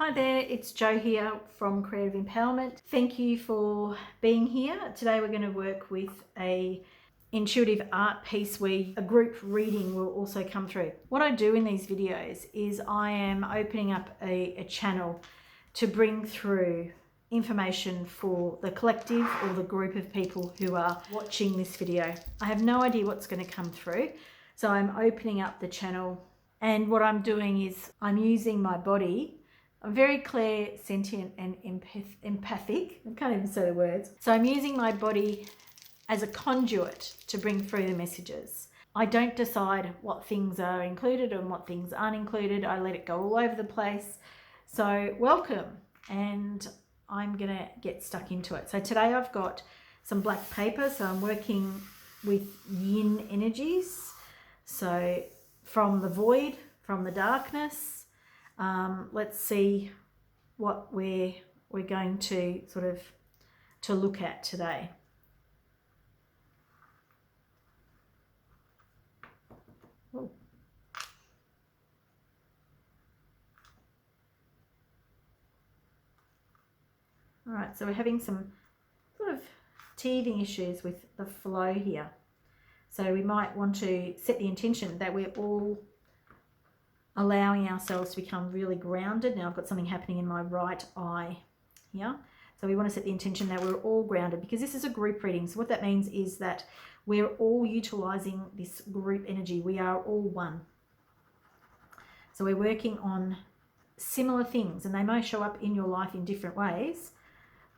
Hi there, it's Jo here from Creative Empowerment. Thank you for being here. Today we're going to work with a intuitive art piece where a group reading will also come through. What I do in these videos is I am opening up a channel to bring through information for the collective or the group of people who are watching this video. I have no idea what's going to come through, so I'm opening up the channel, and what I'm doing is I'm using my body. I'm very clear, sentient and empathic. I can't even say the words. So I'm using my body as a conduit to bring through the messages. I don't decide what things are included and what things aren't included. I let it go all over the place. So welcome, and I'm gonna get stuck into it. So today I've got some black paper, so I'm working with yin energies. So from the void, from the darkness, let's see what we're going to to look at today. Ooh. All right, so we're having some sort of teething issues with the flow here. So we might want to set the intention that we're all allowing ourselves to become really grounded. Now I've got something happening in my right eye here. So we want to set the intention that we're all grounded, because this is a group reading. So what that means is that we're all utilizing this group energy. We are all one. So we're working on similar things, and they may show up in your life in different ways,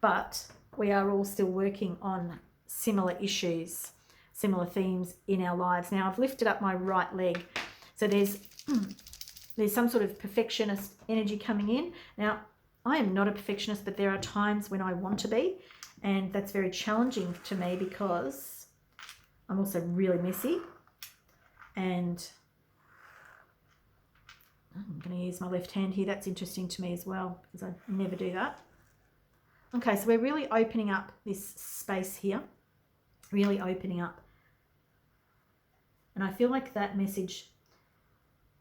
but we are all still working on similar issues, similar themes in our lives. Now I've lifted up my right leg. So there's some sort of perfectionist energy coming in. Now, I am not a perfectionist, but there are times when I want to be, and that's very challenging to me because I'm also really messy, and I'm going to use my left hand here. That's interesting to me as well, because I never do that. Okay, so we're really opening up this space here, really opening up. And I feel like that message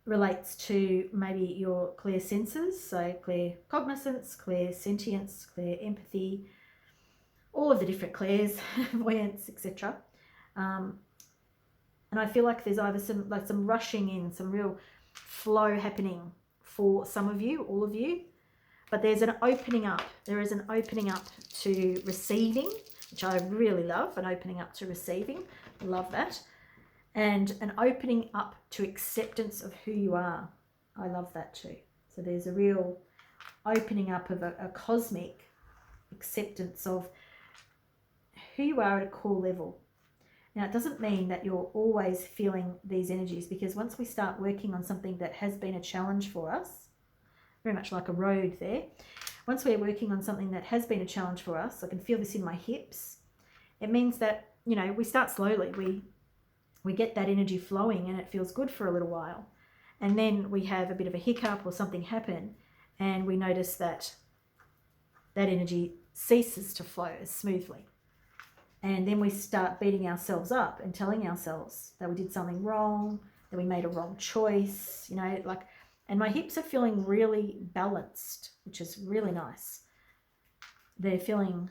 relates to maybe your clear senses, so clear cognizance, clear sentience, clear empathy, all of the different clairs, voyance, etc. And I feel like there's either some rushing in, some real flow happening for some of you, all of you, but there's an opening up. There is an opening up to receiving, which I really love, an opening up to receiving. I love that. And an opening up to acceptance of who you are. I love that too. So there's a real opening up of a cosmic acceptance of who you are at a core level. Now, it doesn't mean that you're always feeling these energies, because once we start working on something that has been a challenge for us, very much like a road there, once we're working on something that has been a challenge for us, I can feel this in my hips, it means that, you know, we start slowly. We get that energy flowing and it feels good for a little while. And then we have a bit of a hiccup or something happen, and we notice that that energy ceases to flow as smoothly. And then we start beating ourselves up and telling ourselves that we did something wrong, that we made a wrong choice, you know, like, and my hips are feeling really balanced, which is really nice. They're feeling,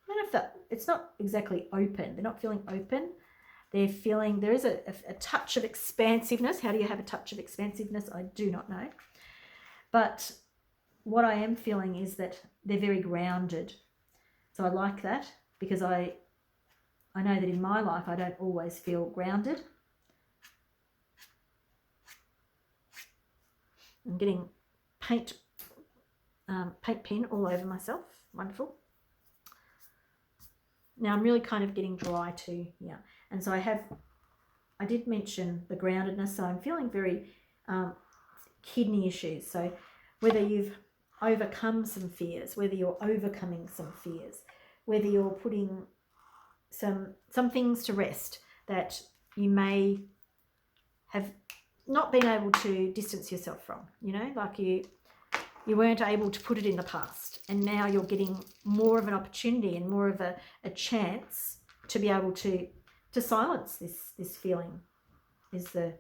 I don't know if that, it's not exactly open. They're not feeling open. They're feeling, there is a touch of expansiveness. How do you have a touch of expansiveness? I do not know. But what I am feeling is that they're very grounded. So I like that, because I know that in my life I don't always feel grounded. I'm getting paint pen all over myself. Wonderful. Now I'm really kind of getting dry too, yeah. And so I did mention the groundedness, so I'm feeling very kidney issues. So whether you've overcome some fears, whether you're overcoming some fears, whether you're putting some things to rest that you may have not been able to distance yourself from, you know, like you weren't able to put it in the past, and now you're getting more of an opportunity and more of a chance to be able to silence this feeling, is the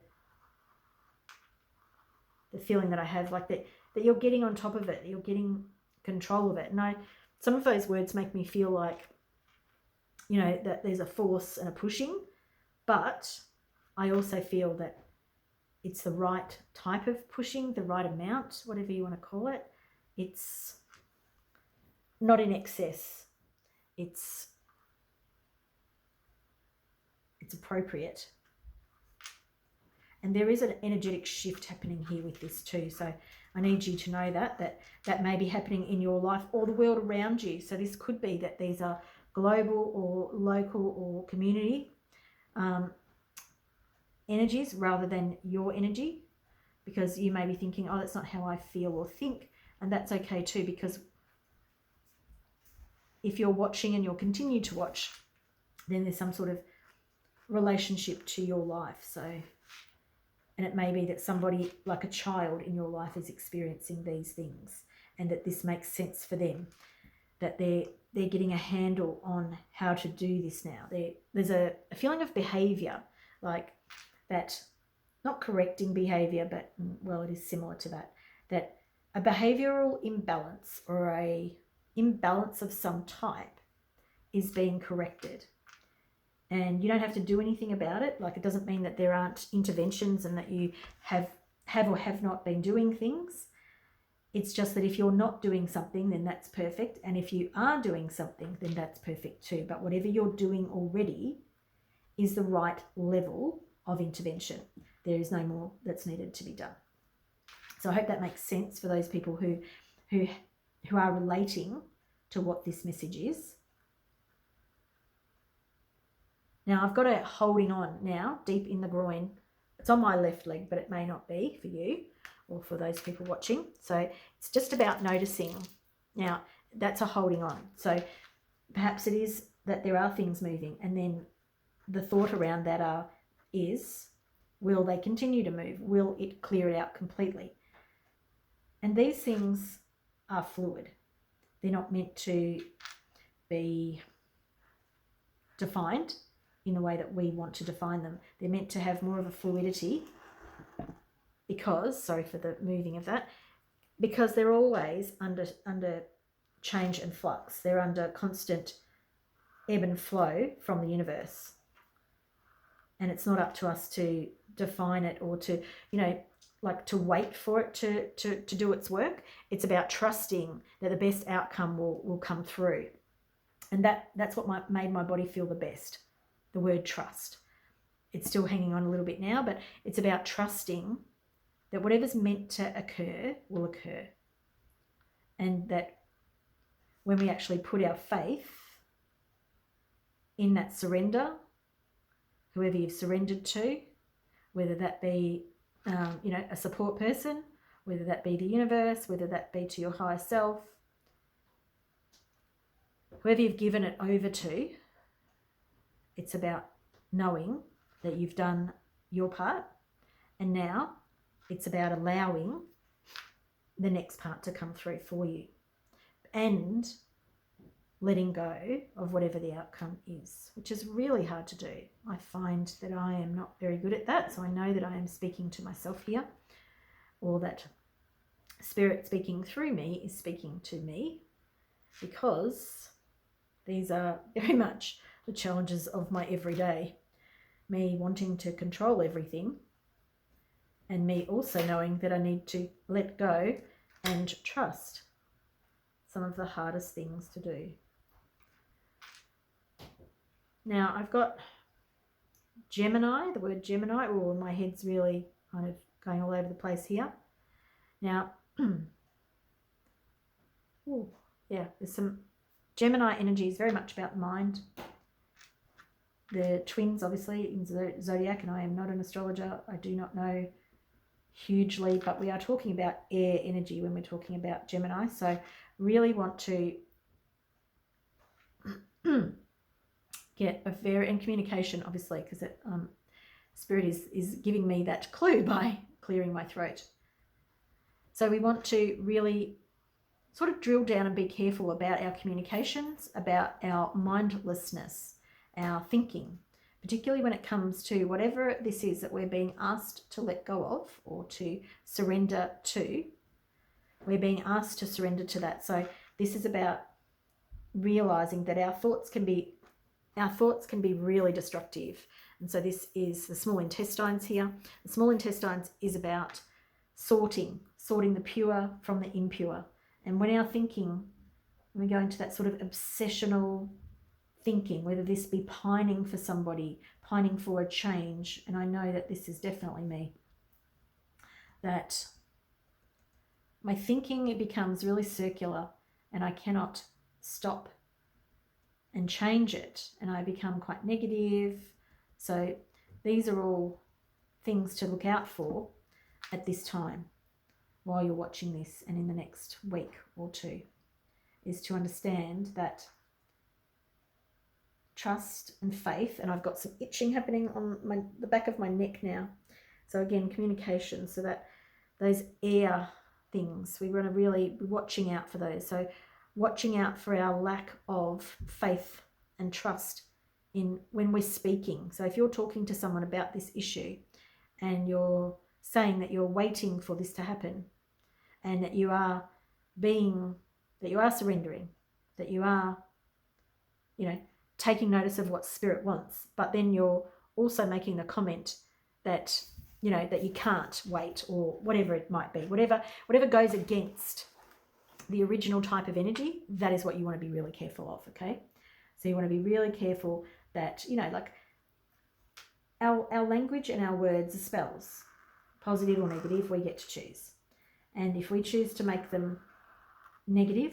the feeling that I have, like that you're getting on top of it, you're getting control of it. And some of those words make me feel like, you know, that there's a force and a pushing, but I also feel that it's the right type of pushing, the right amount, whatever you want to call it. It's not in excess. It's appropriate. And there is an energetic shift happening here with this too. So I need you to know that may be happening in your life or the world around you. So this could be that these are global or local or community energies rather than your energy, because you may be thinking, oh, that's not how I feel or think. And that's okay too, because if you're watching and you'll continue to watch, then there's some sort of relationship to your life. So, and it may be that somebody like a child in your life is experiencing these things, and that this makes sense for them, that they're getting a handle on how to do this now. There's a feeling of behavior, like that, not correcting behavior, but, well, it is similar to that a behavioral imbalance or a imbalance of some type is being corrected. And you don't have to do anything about it. Like, it doesn't mean that there aren't interventions and that you have or have not been doing things. It's just that if you're not doing something, then that's perfect. And if you are doing something, then that's perfect too. But whatever you're doing already is the right level of intervention. There is no more that's needed to be done. So I hope that makes sense for those people who are relating to what this message is. Now I've got a holding on now, deep in the groin. It's on my left leg, but it may not be for you or for those people watching. So it's just about noticing. Now that's a holding on. So perhaps it is that there are things moving, and then the thought around that is, will they continue to move? Will it clear it out completely? And these things are fluid. They're not meant to be defined in the way that we want to define them. They're meant to have more of a fluidity because, sorry for the moving of that, because they're always under change and flux. They're under constant ebb and flow from the universe. And it's not up to us to define it or to, like to wait for it to do its work. It's about trusting that the best outcome will come through. And that's what made my body feel the best, the word trust. It's still hanging on a little bit now, but it's about trusting that whatever's meant to occur will occur. And that when we actually put our faith in that surrender, whoever you've surrendered to, whether that be a support person, whether that be the universe, whether that be to your higher self, whoever you've given it over to, it's about knowing that you've done your part, and now it's about allowing the next part to come through for you and letting go of whatever the outcome is, which is really hard to do. I find that I am not very good at that, so I know that I am speaking to myself here, or that Spirit speaking through me is speaking to me, because these are very much the challenges of my everyday. Me wanting to control everything, and me also knowing that I need to let go and trust. Some of the hardest things to do. Now I've got Gemini, the word Gemini. Oh, my head's really kind of going all over the place here. Now, there's some Gemini energy is very much about the mind. The twins, obviously, in Zodiac, and I am not an astrologer. I do not know hugely, but we are talking about air energy when we're talking about Gemini. So really want to get a very, and communication, obviously, because Spirit is giving me that clue by clearing my throat. So we want to really sort of drill down and be careful about our communications, about our mindlessness, our thinking, particularly when it comes to whatever this is that we're being asked to let go of or to surrender to. We're being asked to surrender to that. So this is about realizing that our thoughts can be really destructive. And so this is the small intestines here. The small intestines is about sorting the pure from the impure. And when our thinking, when we go into that sort of obsessional thinking, whether this be pining for somebody, pining for a change, and I know that this is definitely me, that my thinking, it becomes really circular and I cannot stop and change it, and I become quite negative. So these are all things to look out for at this time while you're watching this and in the next week or two, is to understand that trust and faith, and I've got some itching happening on the back of my neck now. So again, communication, so that those air things, we want to really be watching out for those. So watching out for our lack of faith and trust in when we're speaking. So if you're talking to someone about this issue and you're saying that you're waiting for this to happen, and that you are surrendering, that you are, taking notice of what spirit wants, but then you're also making the comment that, that you can't wait, or whatever it might be, whatever goes against the original type of energy, that is what you want to be really careful of, okay? So you want to be really careful that, like our language and our words are spells, positive or negative, we get to choose. And if we choose to make them negative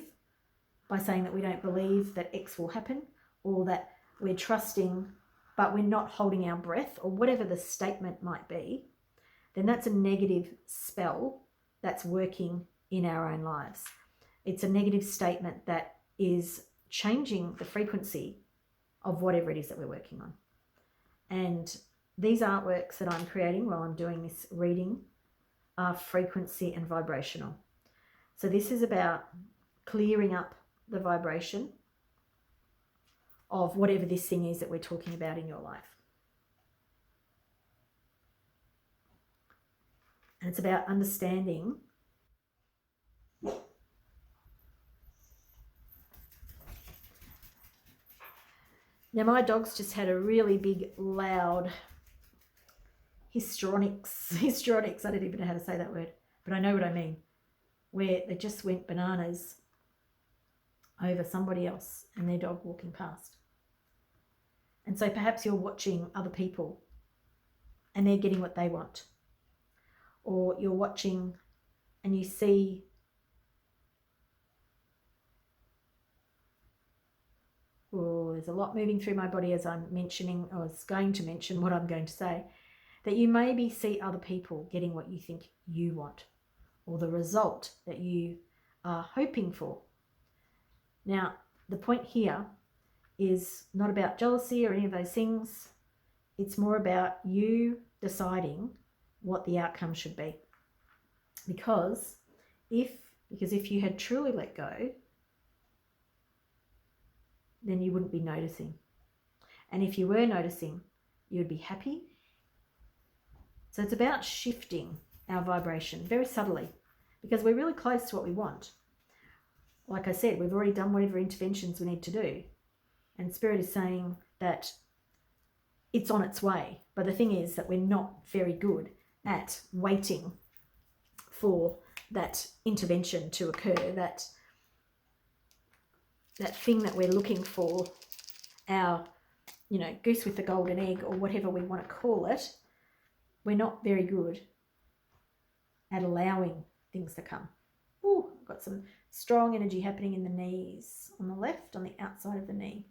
by saying that we don't believe that X will happen, or that we're trusting but we're not holding our breath, or whatever the statement might be, then that's a negative spell that's working in our own lives. It's a negative statement that is changing the frequency of whatever it is that we're working on. And these artworks that I'm creating while I'm doing this reading are frequency and vibrational. So this is about clearing up the vibration of whatever this thing is that we're talking about in your life. And it's about understanding now. My dog's just had a really big, loud histrionics. I don't even know how to say that word, but I know what I mean. Where they just went bananas over somebody else and their dog walking past. And so perhaps you're watching other people and they're getting what they want. Or you're watching and you see there's a lot moving through my body as I'm mentioning, or was going to mention what I'm going to say, that you maybe see other people getting what you think you want, or the result that you are hoping for. Now, the point here is not about jealousy or any of those things. It's more about you deciding what the outcome should be. Because if you had truly let go, then you wouldn't be noticing. And if you were noticing, you would be happy. So it's about shifting our vibration very subtly, because we're really close to what we want. Like I said, we've already done whatever interventions we need to do. And Spirit is saying that it's on its way. But the thing is that we're not very good at waiting for that intervention to occur, that thing that we're looking for, our, goose with the golden egg, or whatever we want to call it. We're not very good at allowing things to come. Ooh, I've got some strong energy happening in the knees, on the left, on the outside of the knee.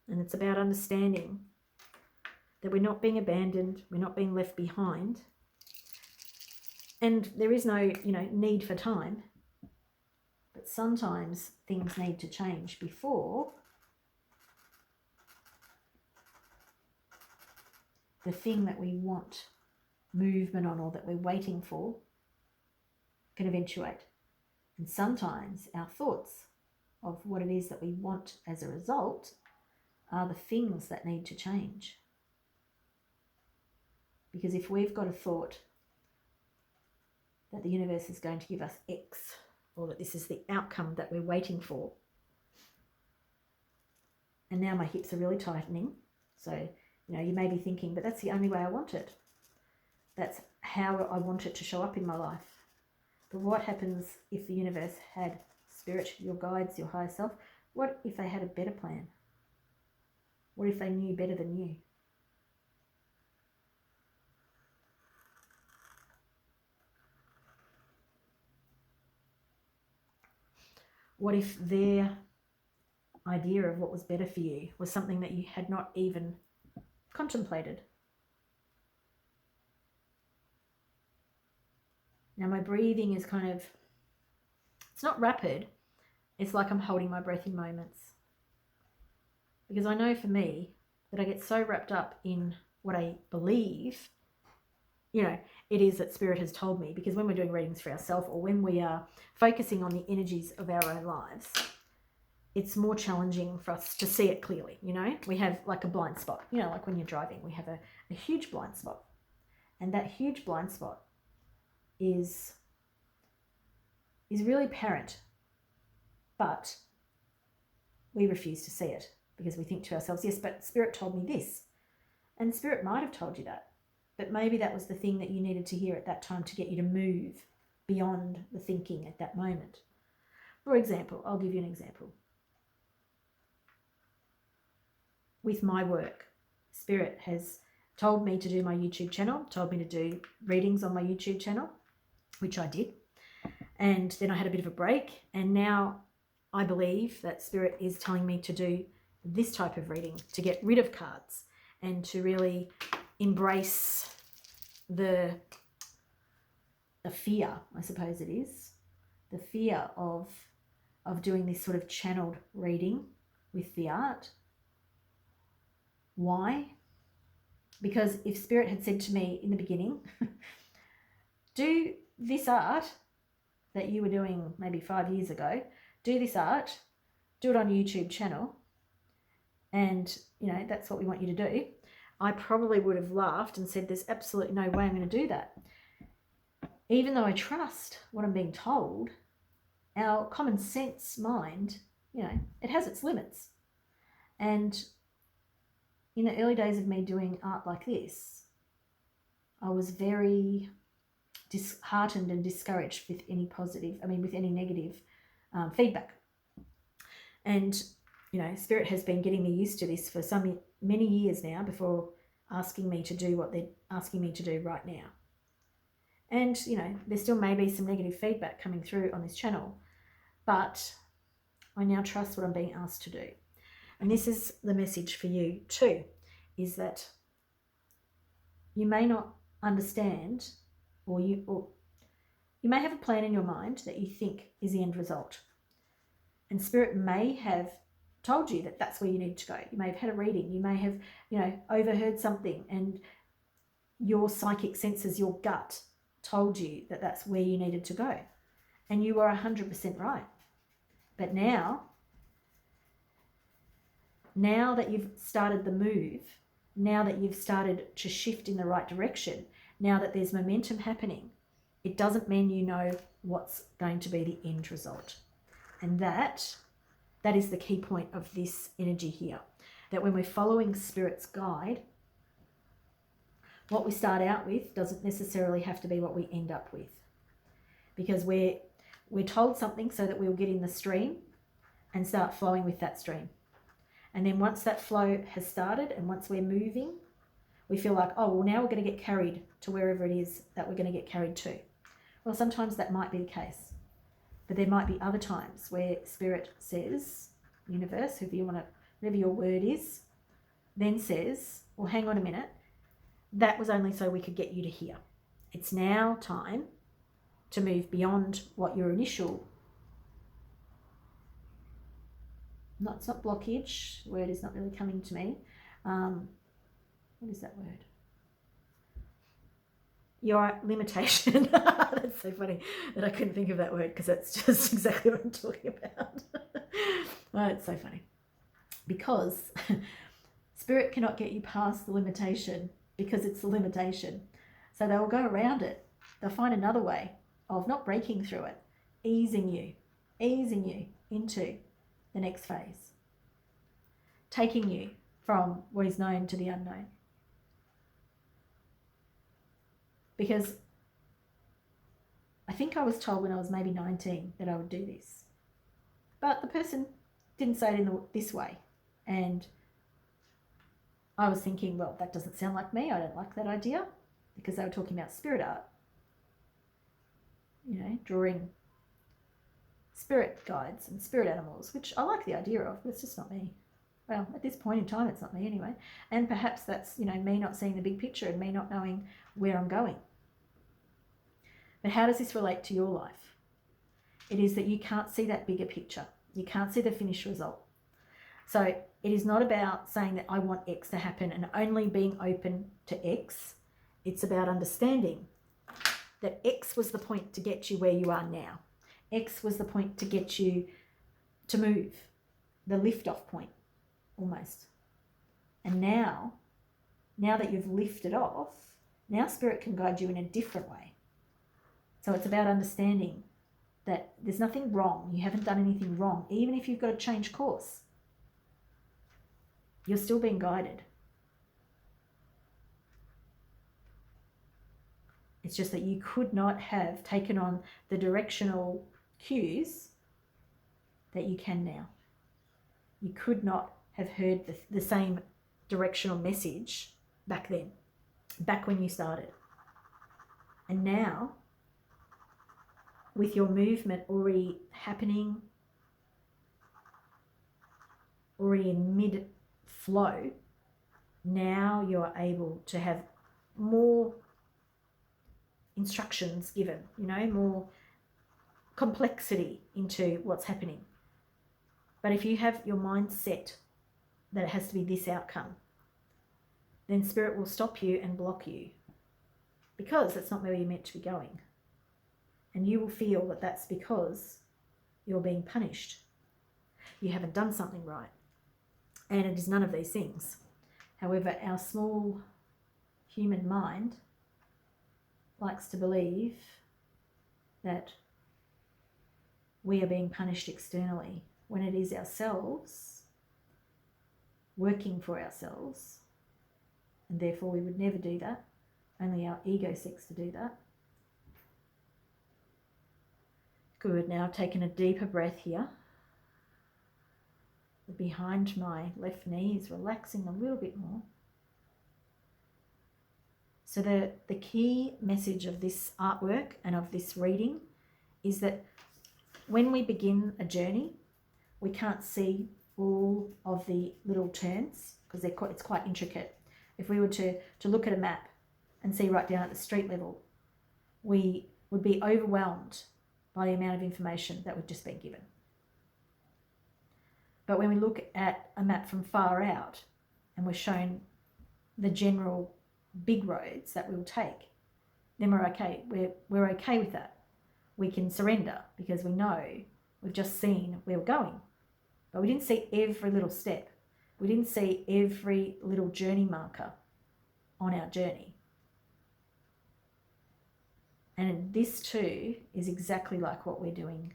And it's about understanding that we're not being abandoned, we're not being left behind. And there is no, need for time. But sometimes things need to change before the thing that we want movement on or that we're waiting for can eventuate. And sometimes our thoughts of what it is that we want as a result are the things that need to change. Because if we've got a thought that the universe is going to give us X, or that this is the outcome that we're waiting for, and now my hips are really tightening, so you may be thinking, but that's the only way I want it. That's how I want it to show up in my life. But what happens if the universe had spirit, your guides, your higher self? What if they had a better plan? What if they knew better than you? What if their idea of what was better for you was something that you had not even contemplated? Now my breathing is it's not rapid. It's like I'm holding my breath in moments. Because I know for me that I get so wrapped up in what I believe, it is that Spirit has told me. Because when we're doing readings for ourselves, or when we are focusing on the energies of our own lives, it's more challenging for us to see it clearly. We have like a blind spot, like when you're driving, we have a huge blind spot. And that huge blind spot is really apparent, but we refuse to see it because we think to ourselves, yes, but Spirit told me this. And Spirit might have told you that, but maybe that was the thing that you needed to hear at that time to get you to move beyond the thinking at that moment. For example, I'll give you an example. With my work, Spirit has told me to do my YouTube channel, told me to do readings on my YouTube channel, which I did. And then I had a bit of a break, and now I believe that Spirit is telling me to do this type of reading, to get rid of cards and to really embrace the fear, I suppose it is, the fear of doing this sort of channeled reading with the art. Why? Because if Spirit had said to me in the beginning, do this art that you were doing maybe 5 years ago, do this art, do it on your YouTube channel, and that's what we want you to do, I probably would have laughed and said, there's absolutely no way I'm going to do that. Even though I trust what I'm being told, our common sense mind, it has its limits. And in the early days of me doing art like this, I was very disheartened and discouraged with any negative feedback. And, Spirit has been getting me used to this for many years now before asking me to do what they're asking me to do right now. And, there still may be some negative feedback coming through on this channel, but I now trust what I'm being asked to do. And this is the message for you too, is that you may not understand, or you may have a plan in your mind that you think is the end result. And Spirit may have told you that that's where you need to go. You may have had a reading. You may have, overheard something, and your psychic senses, your gut, told you that that's where you needed to go. And you were 100% right. But now that you've started the move, now that you've started to shift in the right direction, now that there's momentum happening, it doesn't mean you know what's going to be the end result. And that is the key point of this energy here. That when we're following Spirit's guide, what we start out with doesn't necessarily have to be what we end up with. Because we're told something so that we'll get in the stream and start flowing with that stream. And then once that flow has started and once we're moving, we feel like, oh, well, now we're going to get carried to wherever it is that we're going to get carried to. Well, sometimes that might be the case. But there might be other times where Spirit says, universe, whatever your word is, then says, well, hang on a minute, that was only so we could get you to here. It's now time to move beyond what your initial it's not blockage. The word is not really coming to me. What is that word? Your limitation. That's so funny that I couldn't think of that word, because that's just exactly what I'm talking about. Oh, it's so funny. Because Spirit cannot get you past the limitation, because it's the limitation. So they will go around it. They'll find another way of not breaking through it, easing you into the next phase, taking you from what is known to the unknown. Because I think I was told when I was maybe 19 that I would do this. But the person didn't say it in this way. And I was thinking, well, that doesn't sound like me. I don't like that idea, because they were talking about spirit art. You know, drawing spirit guides and spirit animals, which I like the idea of, but it's just not me. Well, at this point in time, it's not me anyway. And perhaps that's, you know, me not seeing the big picture and me not knowing where I'm going. But how does this relate to your life? It is that you can't see that bigger picture. You can't see the finished result. So it is not about saying that I want X to happen and only being open to X. It's about understanding that X was the point to get you where you are now. X was the point to get you to move, the lift-off point, almost. And now that you've lifted off, now Spirit can guide you in a different way. So it's about understanding that there's nothing wrong. You haven't done anything wrong. Even if you've got to change course, you're still being guided. It's just that you could not have taken on the directional cues that you can now. You could not have heard the same directional message back then, back when you started. And now, with your movement already happening, already in mid-flow, now you're able to have more instructions given, you know, more complexity into what's happening. But if you have your mind set that it has to be this outcome, then Spirit will stop you and block you, because that's not where you're meant to be going. And you will feel that that's because you're being punished. You haven't done something right. And it is none of these things. However, our small human mind likes to believe that we are being punished externally, when it is ourselves working for ourselves, and therefore we would never do that. Only our ego seeks to do that. Good. Now I've taken a deeper breath here. The behind my left knee is relaxing a little bit more. So the key message of this artwork and of this reading is that when we begin a journey, we can't see all of the little turns, because it's quite intricate. If we were to look at a map and see right down at the street level, we would be overwhelmed by the amount of information that we've just been given. But when we look at a map from far out and we're shown the general big roads that we'll take, then we're okay. We're okay with that. We can surrender, because we know we've just seen where we're going. But we didn't see every little step. We didn't see every little journey marker on our journey. And this too is exactly like what we're doing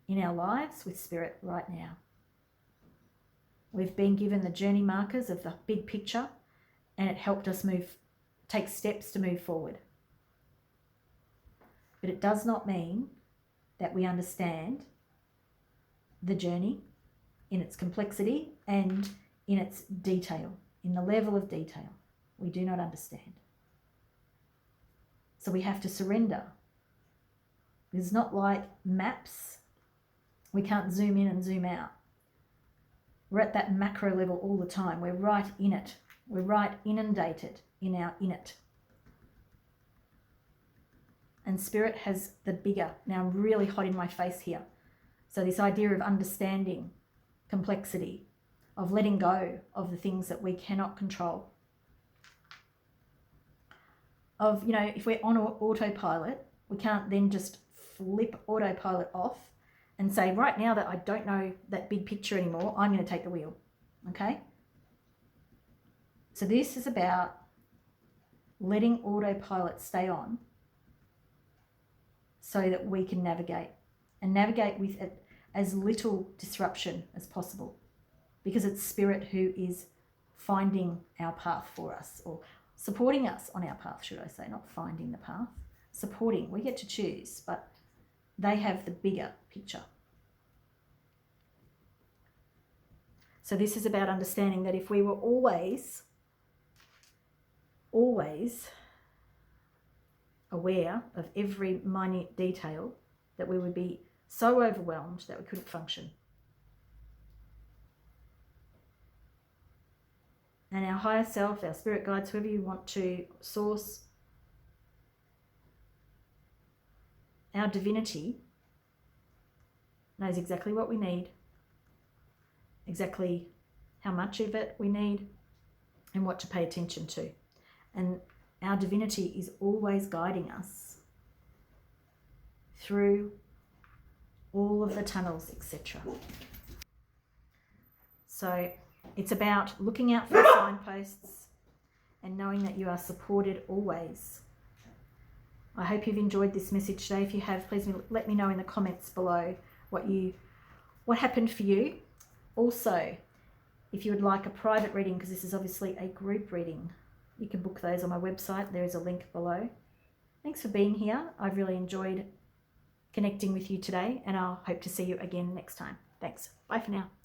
in our lives with Spirit right now. We've been given the journey markers of the big picture, and it helped us take steps to move forward. But it does not mean that we understand the journey in its complexity and in its detail, in the level of detail. We do not understand. So we have to surrender. It's not like maps. We can't zoom in and zoom out. We're at that macro level all the time. We're right in it. We're right inundated in our in it. And Spirit has the bigger. Now I'm really hot in my face here. So this idea of understanding complexity, of letting go of the things that we cannot control. Of, you know, if we're on autopilot, we can't then just flip autopilot off and say, right now that I don't know that big picture anymore, I'm going to take the wheel. Okay? So this is about letting autopilot stay on so that we can navigate, and navigate with as little disruption as possible, because it's Spirit who is finding our path for us, or supporting us on our path, should I say, not finding the path, supporting. We get to choose, but they have the bigger picture. So this is about understanding that if we were always aware of every minute detail, that we would be so overwhelmed that we couldn't function. And our higher self, our spirit guides, whoever you want to source, our divinity knows exactly what we need, exactly how much of it we need, and what to pay attention to. And our divinity is always guiding us through all of the tunnels, etc. So it's about looking out for signposts and knowing that you are supported always. I hope you've enjoyed this message today. If you have, please let me know in the comments below what happened for you. Also, if you would like a private reading, because this is obviously a group reading, you can book those on my website. There is a link below. Thanks for being here. I've really enjoyed connecting with you today, and I'll hope to see you again next time. Thanks. Bye for now.